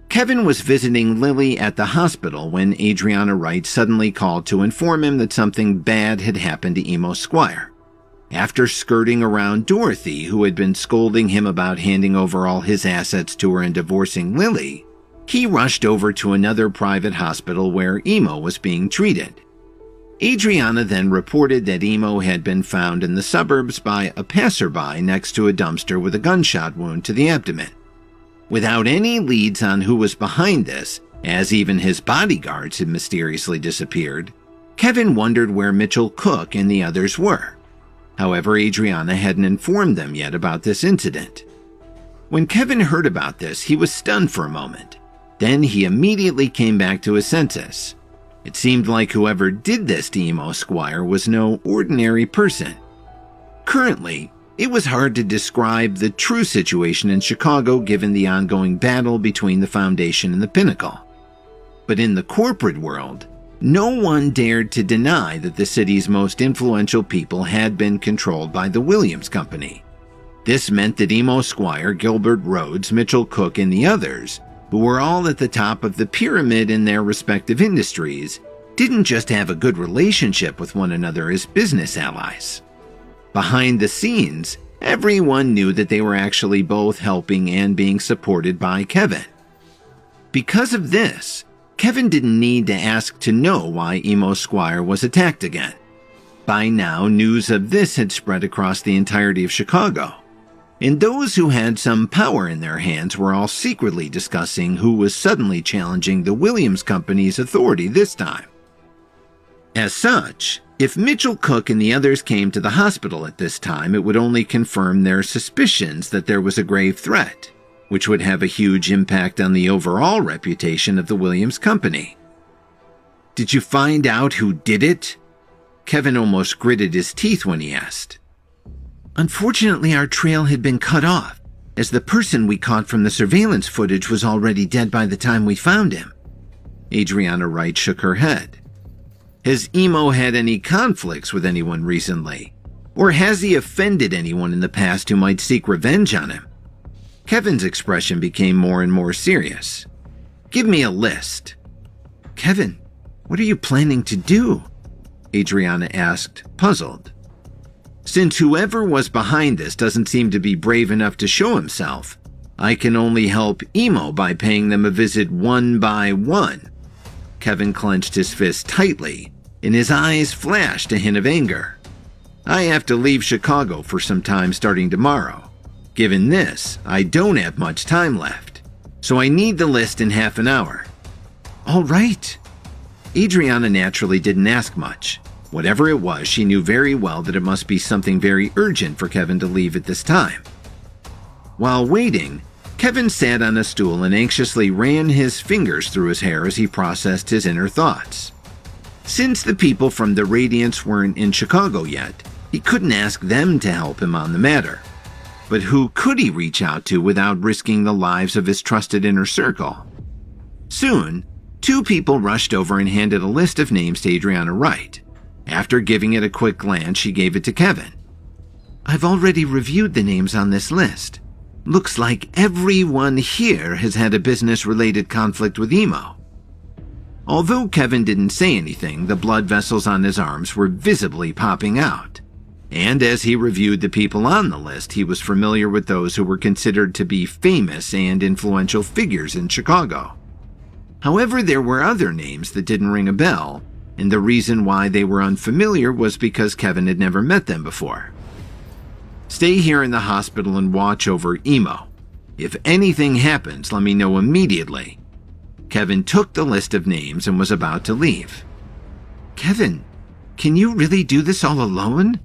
Kevin was visiting Lily at the hospital when Adriana Wright suddenly called to inform him that something bad had happened to Emo Squire. After skirting around Dorothy, who had been scolding him about handing over all his assets to her and divorcing Lily, he rushed over to another private hospital where Emo was being treated. Adriana then reported that Emo had been found in the suburbs by a passerby next to a dumpster with a gunshot wound to the abdomen. Without any leads on who was behind this, as even his bodyguards had mysteriously disappeared, Kevin wondered where Mitchell Cook and the others were. However, Adriana hadn't informed them yet about this incident. When Kevin heard about this, he was stunned for a moment. Then he immediately came back to his senses. It seemed like whoever did this to Emo Squire was no ordinary person. Currently, it was hard to describe the true situation in Chicago given the ongoing battle between the Foundation and the Pinnacle. But in the corporate world, no one dared to deny that the city's most influential people had been controlled by the Williams Company. This meant that Emo Squire, Gilbert Rhodes, Mitchell Cook, and the others, who were all at the top of the pyramid in their respective industries, didn't just have a good relationship with one another as business allies. Behind the scenes, everyone knew that they were actually both helping and being supported by Kevin. Because of this, Kevin didn't need to ask to know why Emo Squire was attacked again. By now, news of this had spread across the entirety of Chicago, and those who had some power in their hands were all secretly discussing who was suddenly challenging the Williams Company's authority this time. As such, if Mitchell Cook and the others came to the hospital at this time, it would only confirm their suspicions that there was a grave threat, which would have a huge impact on the overall reputation of the Williams Company. "Did you find out who did it?" Kevin almost gritted his teeth when he asked. "Unfortunately, our trail had been cut off, as the person we caught from the surveillance footage was already dead by the time we found him." Adriana Wright shook her head. "Has Emo had any conflicts with anyone recently? Or has he offended anyone in the past who might seek revenge on him?" Kevin's expression became more and more serious. "Give me a list." "Kevin, what are you planning to do?" Adriana asked, puzzled. "Since whoever was behind this doesn't seem to be brave enough to show himself, I can only help Emo by paying them a visit one by one." Kevin clenched his fist tightly, and his eyes flashed a hint of anger. "I have to leave Chicago for some time starting tomorrow. Given this, I don't have much time left, so I need the list in half an hour." "All right." Adriana naturally didn't ask much. Whatever it was, she knew very well that it must be something very urgent for Kevin to leave at this time. While waiting, Kevin sat on a stool and anxiously ran his fingers through his hair as he processed his inner thoughts. Since the people from the Radiance weren't in Chicago yet, he couldn't ask them to help him on the matter. But who could he reach out to without risking the lives of his trusted inner circle? Soon, two people rushed over and handed a list of names to Adriana Wright. After giving it a quick glance, she gave it to Kevin. "I've already reviewed the names on this list. Looks like everyone here has had a business-related conflict with Emo." Although Kevin didn't say anything, the blood vessels on his arms were visibly popping out. And as he reviewed the people on the list, he was familiar with those who were considered to be famous and influential figures in Chicago. However, there were other names that didn't ring a bell, and the reason why they were unfamiliar was because Kevin had never met them before. "Stay here in the hospital and watch over Emo. If anything happens, let me know immediately." Kevin took the list of names and was about to leave. "Kevin, can you really do this all alone?"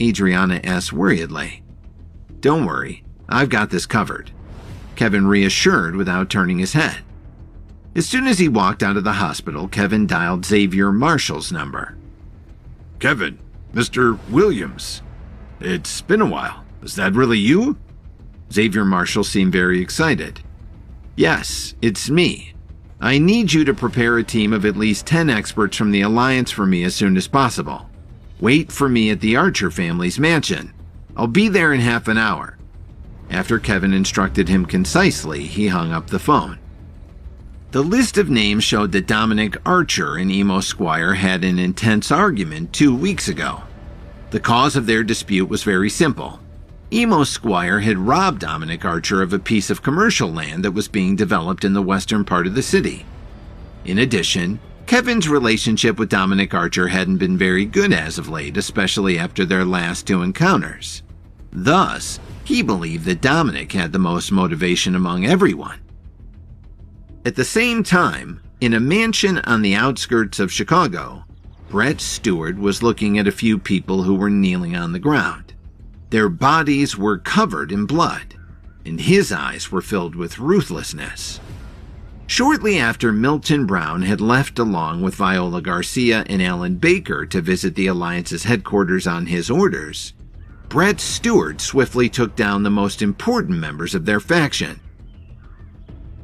Adriana asked worriedly. "Don't worry, I've got this covered," Kevin reassured without turning his head. As soon as he walked out of the hospital, Kevin dialed Xavier Marshall's number. "Kevin, Mr. Williams. It's been a while. Is that really you?" Xavier Marshall seemed very excited. "Yes, it's me. I need you to prepare a team of at least 10 experts from the Alliance for me as soon as possible. Wait for me at the Archer family's mansion. I'll be there in half an hour." After Kevin instructed him concisely, he hung up the phone. The list of names showed that Dominic Archer and Emo Squire had an intense argument 2 weeks ago. The cause of their dispute was very simple. Emo Squire had robbed Dominic Archer of a piece of commercial land that was being developed in the western part of the city. In addition, Kevin's relationship with Dominic Archer hadn't been very good as of late, especially after their last 2 encounters. Thus, he believed that Dominic had the most motivation among everyone. At the same time, in a mansion on the outskirts of Chicago, Brett Stewart was looking at a few people who were kneeling on the ground. Their bodies were covered in blood, and his eyes were filled with ruthlessness. Shortly after Milton Brown had left along with Viola Garcia and Alan Baker to visit the Alliance's headquarters on his orders, Brett Stewart swiftly took down the most important members of their faction.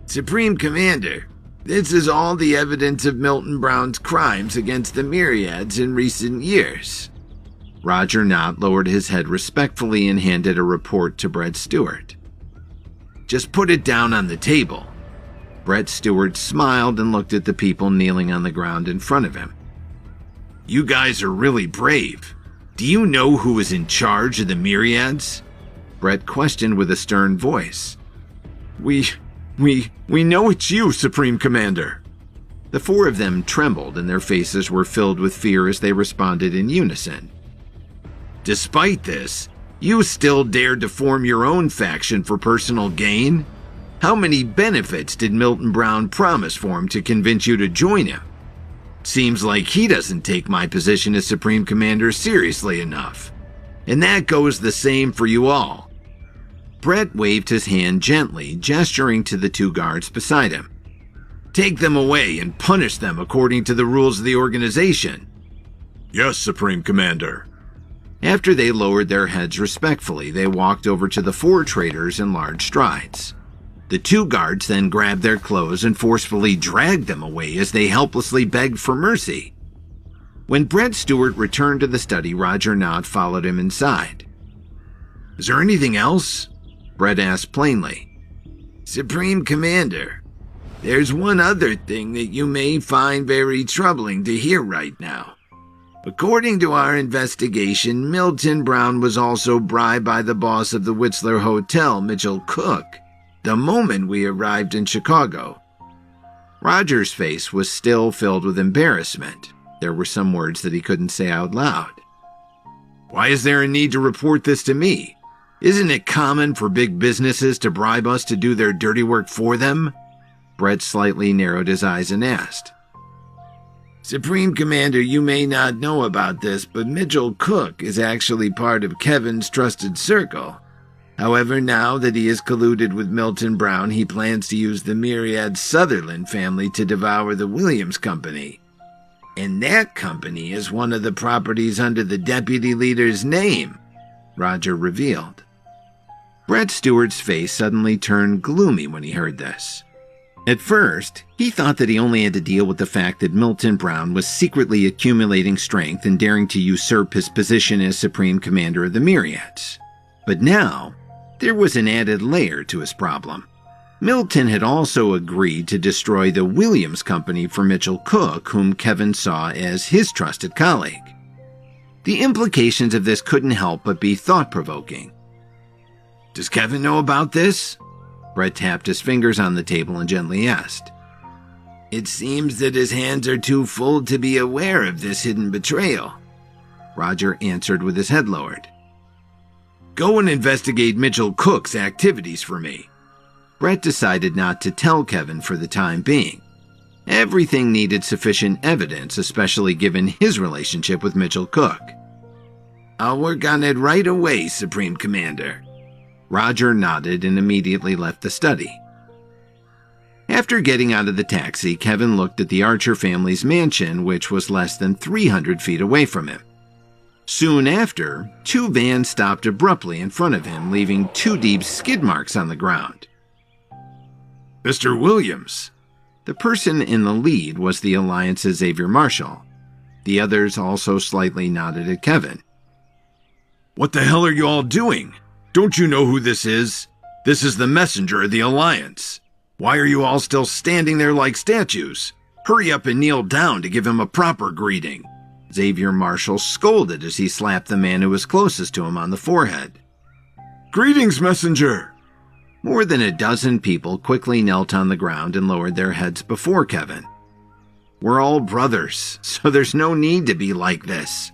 Supreme Commander, this is all the evidence of Milton Brown's crimes against the Myriads in recent years. Roger Knott lowered his head respectfully and handed a report to Brett Stewart. Just put it down on the table. Brett Stewart smiled and looked at the people kneeling on the ground in front of him. You guys are really brave. Do you know who is in charge of the Myriads? Brett questioned with a stern voice. We know it's you, Supreme Commander. The 4 of them trembled and their faces were filled with fear as they responded in unison. Despite this, you still dared to form your own faction for personal gain? How many benefits did Milton Brown promise for him to convince you to join him? Seems like he doesn't take my position as Supreme Commander seriously enough. And that goes the same for you all. Brett waved his hand gently, gesturing to the 2 guards beside him. Take them away and punish them according to the rules of the organization. Yes, Supreme Commander. After they lowered their heads respectfully, they walked over to the 4 traitors in large strides. The 2 guards then grabbed their clothes and forcefully dragged them away as they helplessly begged for mercy. When Brett Stewart returned to the study, Roger Knott followed him inside. Is there anything else? Brett asked plainly. Supreme Commander, there's one other thing that you may find very troubling to hear right now. According to our investigation, Milton Brown was also bribed by the boss of the Whistler Hotel, Mitchell Cook, the moment we arrived in Chicago. Roger's face was still filled with embarrassment. There were some words that he couldn't say out loud. Why is there a need to report this to me? Isn't it common for big businesses to bribe us to do their dirty work for them? Brett slightly narrowed his eyes and asked. Supreme Commander, you may not know about this, but Mitchell Cook is actually part of Kevin's trusted circle. However, now that he is colluded with Milton Brown, he plans to use the Myriad Sutherland family to devour the Williams Company. And that company is one of the properties under the deputy leader's name, Roger revealed. Brett Stewart's face suddenly turned gloomy when he heard this. At first, he thought that he only had to deal with the fact that Milton Brown was secretly accumulating strength and daring to usurp his position as Supreme Commander of the Myriads. But now, there was an added layer to his problem. Milton had also agreed to destroy the Williams Company for Mitchell Cook, whom Kevin saw as his trusted colleague. The implications of this couldn't help but be thought-provoking. Does Kevin know about this? Brett tapped his fingers on the table and gently asked. It seems that his hands are too full to be aware of this hidden betrayal, Roger answered with his head lowered. Go and investigate Mitchell Cook's activities for me. Brett decided not to tell Kevin for the time being. Everything needed sufficient evidence, especially given his relationship with Mitchell Cook. I'll work on it right away, Supreme Commander. Roger nodded and immediately left the study. After getting out of the taxi, Kevin looked at the Archer family's mansion, which was less than 300 feet away from him. Soon after, 2 vans stopped abruptly in front of him, leaving 2 deep skid marks on the ground. Mr. Williams. The person in the lead was the Alliance's Xavier Marshall. The others also slightly nodded at Kevin. What the hell are you all doing? Don't you know who this is? This is the messenger of the Alliance. Why are you all still standing there like statues? Hurry up and kneel down to give him a proper greeting." Xavier Marshall scolded as he slapped the man who was closest to him on the forehead. "Greetings, messenger." More than a dozen people quickly knelt on the ground and lowered their heads before Kevin. "We're all brothers, so there's no need to be like this."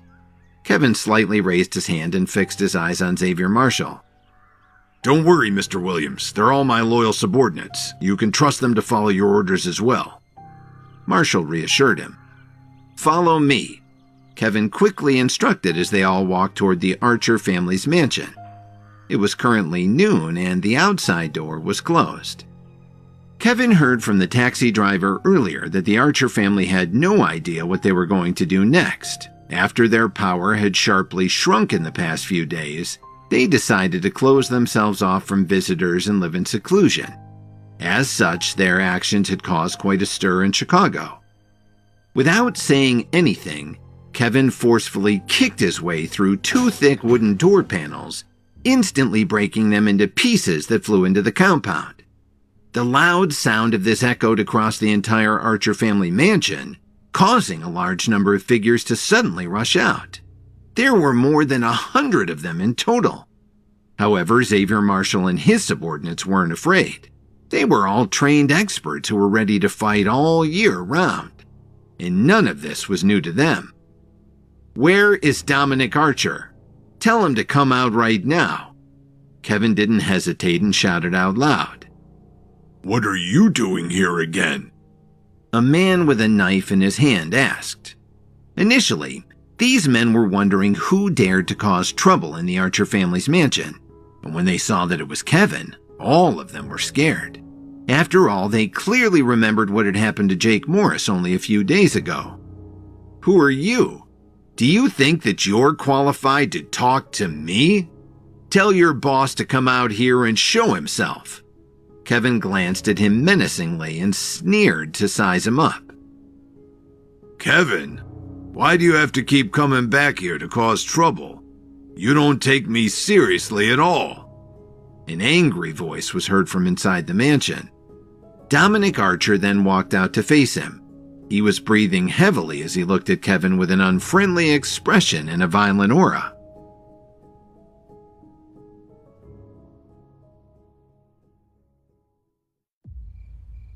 Kevin slightly raised his hand and fixed his eyes on Xavier Marshall. "Don't worry, Mr. Williams. They're all my loyal subordinates. You can trust them to follow your orders as well." Marshall reassured him. "Follow me," Kevin quickly instructed as they all walked toward the Archer family's mansion. It was currently noon and the outside door was closed. Kevin heard from the taxi driver earlier that the Archer family had no idea what they were going to do next. After their power had sharply shrunk in the past few days, they decided to close themselves off from visitors and live in seclusion. As such, their actions had caused quite a stir in Chicago. Without saying anything, Kevin forcefully kicked his way through two thick wooden door panels, instantly breaking them into pieces that flew into the compound. The loud sound of this echoed across the entire Archer family mansion, causing a large number of figures to suddenly rush out. There were more than 100 of them in total. However, Xavier Marshall and his subordinates weren't afraid. They were all trained experts who were ready to fight all year round. And none of this was new to them. "Where is Dominic Archer? Tell him to come out right now." Kevin didn't hesitate and shouted out loud. "What are you doing here again?" A man with a knife in his hand asked. Initially, these men were wondering who dared to cause trouble in the Archer family's mansion, and when they saw that it was Kevin, all of them were scared. After all, they clearly remembered what had happened to Jake Morris only a few days ago. "Who are you? Do you think that you're qualified to talk to me? Tell your boss to come out here and show himself." Kevin glanced at him menacingly and sneered to size him up. "Kevin, why do you have to keep coming back here to cause trouble? You don't take me seriously at all." An angry voice was heard from inside the mansion. Dominic Archer then walked out to face him. He was breathing heavily as he looked at Kevin with an unfriendly expression and a violent aura.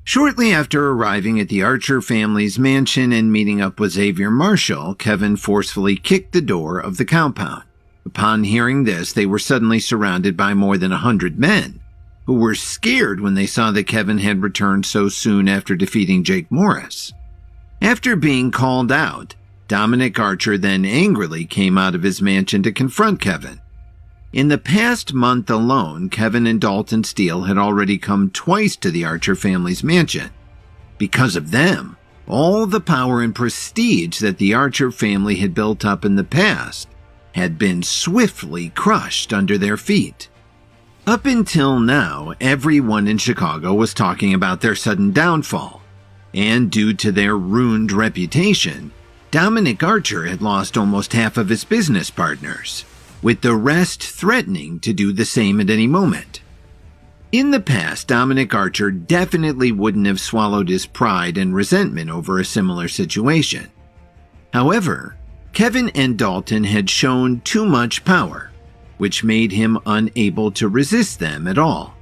Shortly after arriving at the Archer family's mansion and meeting up with Xavier Marshall, Kevin forcefully kicked the door of the compound. Upon hearing this, they were suddenly surrounded by more than 100 men, who were scared when they saw that Kevin had returned so soon after defeating Jake Morris. After being called out, Dominic Archer then angrily came out of his mansion to confront Kevin. In the past month alone, Kevin and Dalton Steele had already come twice to the Archer family's mansion. Because of them, all the power and prestige that the Archer family had built up in the past had been swiftly crushed under their feet. Up until now, everyone in Chicago was talking about their sudden downfall, and due to their ruined reputation, Dominic Archer had lost almost half of his business partners, with the rest threatening to do the same at any moment. In the past, Dominic Archer definitely wouldn't have swallowed his pride and resentment over a similar situation. However, Kevin and Dalton had shown too much power, which made him unable to resist them at all.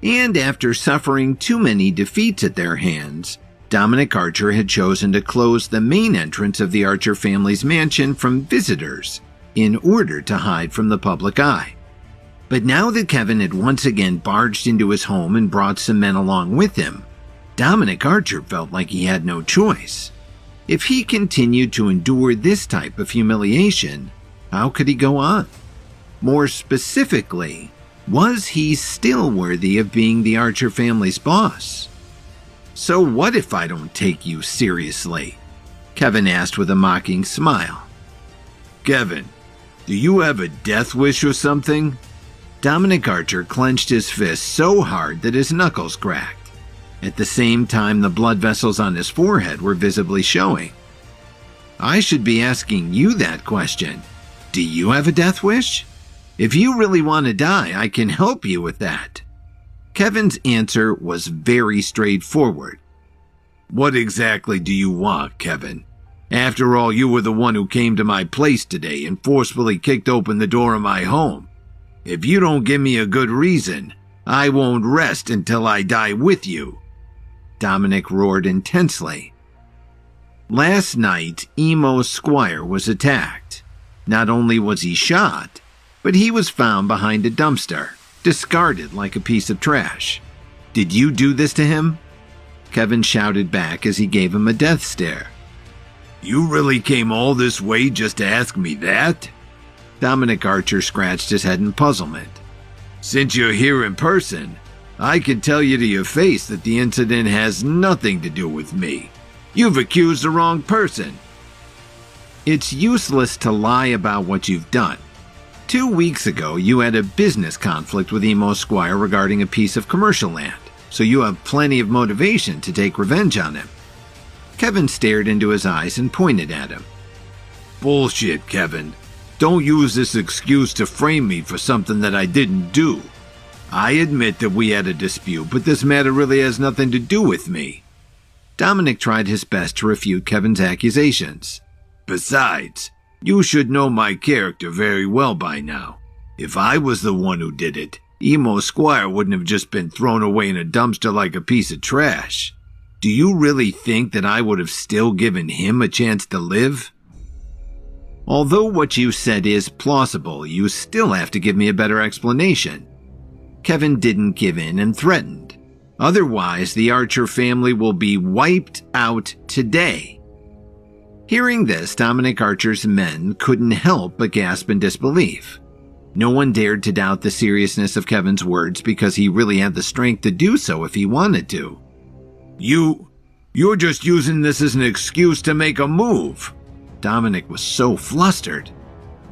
And after suffering too many defeats at their hands, Dominic Archer had chosen to close the main entrance of the Archer family's mansion from visitors in order to hide from the public eye. But now that Kevin had once again barged into his home and brought some men along with him, Dominic Archer felt like he had no choice. If he continued to endure this type of humiliation, how could he go on? More specifically, was he still worthy of being the Archer family's boss? "So what if I don't take you seriously?" Kevin asked with a mocking smile. "Kevin, do you have a death wish or something?" Dominic Archer clenched his fist so hard that his knuckles cracked. At the same time, the blood vessels on his forehead were visibly showing. "I should be asking you that question. Do you have a death wish? If you really want to die, I can help you with that." Kevin's answer was very straightforward. What exactly do you want, Kevin? After all, you were the one who came to my place today and forcefully kicked open the door of my home. If you don't give me a good reason, I won't rest until I die with you. Dominic roared intensely. Last night, Emo Squire was attacked. Not only was he shot, but he was found behind a dumpster, discarded like a piece of trash. Did you do this to him? Kevin shouted back as he gave him a death stare. You really came all this way just to ask me that? Dominic Archer scratched his head in puzzlement. Since you're here in person, I can tell you to your face that the incident has nothing to do with me. You've accused the wrong person. It's useless to lie about what you've done. 2 weeks ago, you had a business conflict with Emo Squire regarding a piece of commercial land, so you have plenty of motivation to take revenge on him. Kevin stared into his eyes and pointed at him. Bullshit, Kevin. Don't use this excuse to frame me for something that I didn't do. I admit that we had a dispute, but this matter really has nothing to do with me. Dominic tried his best to refute Kevin's accusations. Besides, you should know my character very well by now. If I was the one who did it, Emo Squire wouldn't have just been thrown away in a dumpster like a piece of trash. Do you really think that I would have still given him a chance to live? Although what you said is plausible, you still have to give me a better explanation. Kevin didn't give in and threatened. Otherwise, the Archer family will be wiped out today. Hearing this, Dominic Archer's men couldn't help but gasp in disbelief. No one dared to doubt the seriousness of Kevin's words because he really had the strength to do so if he wanted to. You're just using this as an excuse to make a move. Dominic was so flustered.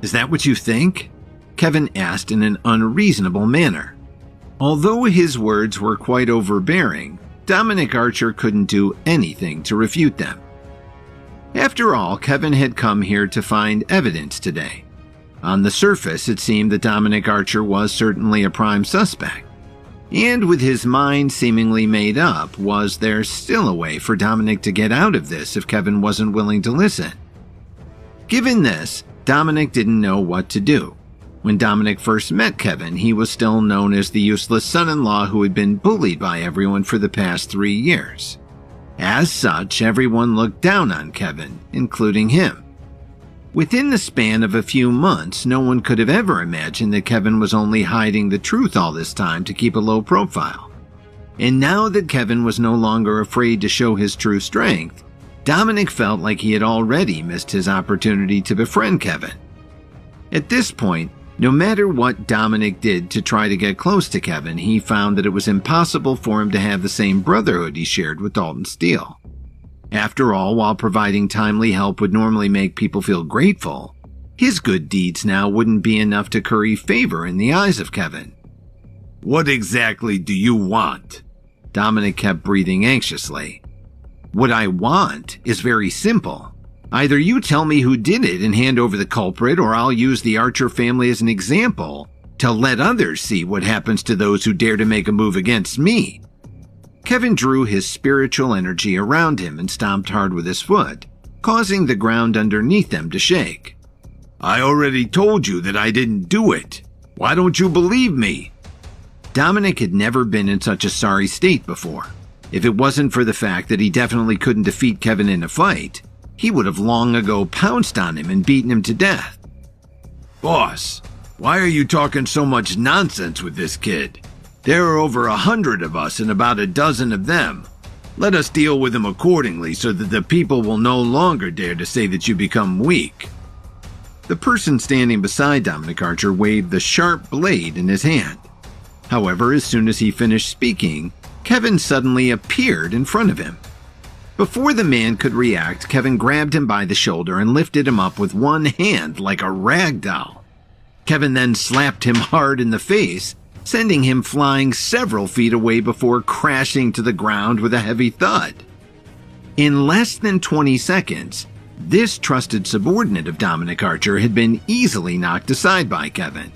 Is that what you think? Kevin asked in an unreasonable manner. Although his words were quite overbearing, Dominic Archer couldn't do anything to refute them. After all, Kevin had come here to find evidence today. On the surface, it seemed that Dominic Archer was certainly a prime suspect. And with his mind seemingly made up, was there still a way for Dominic to get out of this if Kevin wasn't willing to listen? Given this, Dominic didn't know what to do. When Dominic first met Kevin, he was still known as the useless son-in-law who had been bullied by everyone for the past 3 years. As such, everyone looked down on Kevin, including him. Within the span of a few months, no one could have ever imagined that Kevin was only hiding the truth all this time to keep a low profile. And now that Kevin was no longer afraid to show his true strength, Dominic felt like he had already missed his opportunity to befriend Kevin. At this point, no matter what Dominic did to try to get close to Kevin, he found that it was impossible for him to have the same brotherhood he shared with Dalton Steele. After all, while providing timely help would normally make people feel grateful, his good deeds now wouldn't be enough to curry favor in the eyes of Kevin. What exactly do you want? Dominic kept breathing anxiously. What I want is very simple. Either you tell me who did it and hand over the culprit, or I'll use the Archer family as an example to let others see what happens to those who dare to make a move against me. Kevin drew his spiritual energy around him and stomped hard with his foot, causing the ground underneath them to shake. I already told you that I didn't do it. Why don't you believe me? Dominic had never been in such a sorry state before. If it wasn't for the fact that he definitely couldn't defeat Kevin in a fight, he would have long ago pounced on him and beaten him to death. Boss, why are you talking so much nonsense with this kid? There are over 100 of us and about a dozen of them. Let us deal with him accordingly so that the people will no longer dare to say that you become weak. The person standing beside Dominic Archer waved the sharp blade in his hand. However, as soon as he finished speaking, Kevin suddenly appeared in front of him. Before the man could react, Kevin grabbed him by the shoulder and lifted him up with one hand like a rag doll. Kevin then slapped him hard in the face, sending him flying several feet away before crashing to the ground with a heavy thud. In less than 20 seconds, this trusted subordinate of Dominic Archer had been easily knocked aside by Kevin.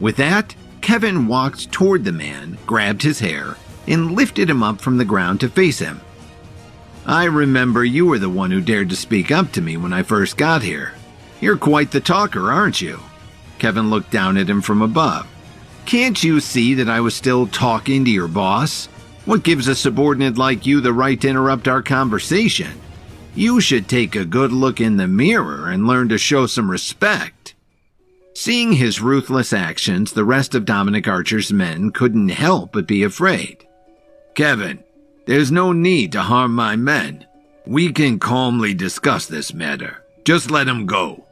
With that, Kevin walked toward the man, grabbed his hair, and lifted him up from the ground to face him. "I remember you were the one who dared to speak up to me when I first got here. You're quite the talker, aren't you?" Kevin looked down at him from above. "Can't you see that I was still talking to your boss? What gives a subordinate like you the right to interrupt our conversation? You should take a good look in the mirror and learn to show some respect." Seeing his ruthless actions, the rest of Dominic Archer's men couldn't help but be afraid. "Kevin, there's no need to harm my men. We can calmly discuss this matter. Just let him go."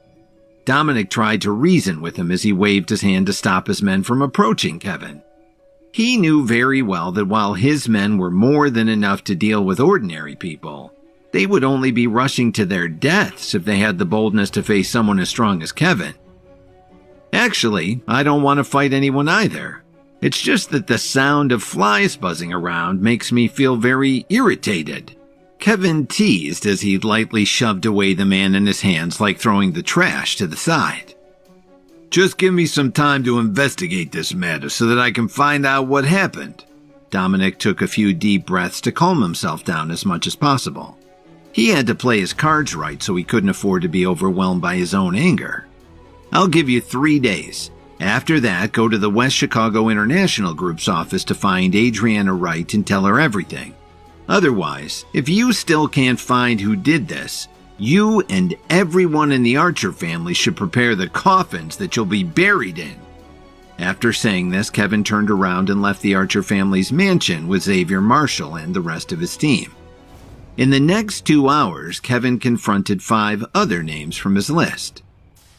Dominic tried to reason with him as he waved his hand to stop his men from approaching Kevin. He knew very well that while his men were more than enough to deal with ordinary people, they would only be rushing to their deaths if they had the boldness to face someone as strong as Kevin. "Actually, I don't want to fight anyone either. It's just that the sound of flies buzzing around makes me feel very irritated," Kevin teased as he lightly shoved away the man in his hands like throwing the trash to the side. "Just give me some time to investigate this matter so that I can find out what happened." Dominic took a few deep breaths to calm himself down as much as possible. He had to play his cards right so he couldn't afford to be overwhelmed by his own anger. "I'll give you 3 days. After that, go to the West Chicago International Group's office to find Adriana Wright and tell her everything. Otherwise, if you still can't find who did this, you and everyone in the Archer family should prepare the coffins that you'll be buried in." After saying this, Kevin turned around and left the Archer family's mansion with Xavier Marshall and the rest of his team. In the next 2 hours, Kevin confronted 5 other names from his list.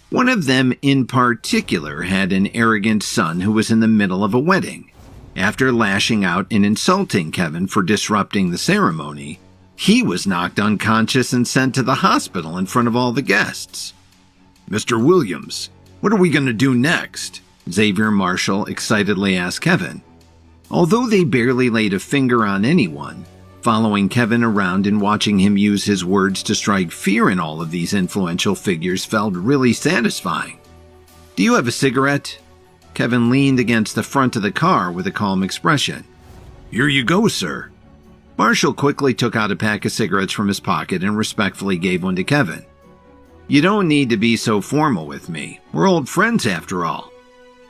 One of them in particular had an arrogant son who was in the middle of a wedding. After lashing out and insulting Kevin for disrupting the ceremony, he was knocked unconscious and sent to the hospital in front of all the guests. "Mr. Williams, what are we going to do next?" Xavier Marshall excitedly asked Kevin. Although they barely laid a finger on anyone, following Kevin around and watching him use his words to strike fear in all of these influential figures felt really satisfying. "Do you have a cigarette?" Kevin leaned against the front of the car with a calm expression. "Here you go, sir." Marshall quickly took out a pack of cigarettes from his pocket and respectfully gave one to Kevin. "You don't need to be so formal with me. We're old friends after all."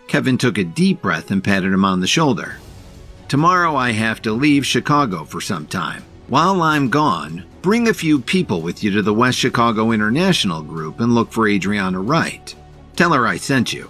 Kevin took a deep breath and patted him on the shoulder. "Tomorrow I have to leave Chicago for some time. While I'm gone, bring a few people with you to the West Chicago International Group and look for Adriana Wright. Tell her I sent you."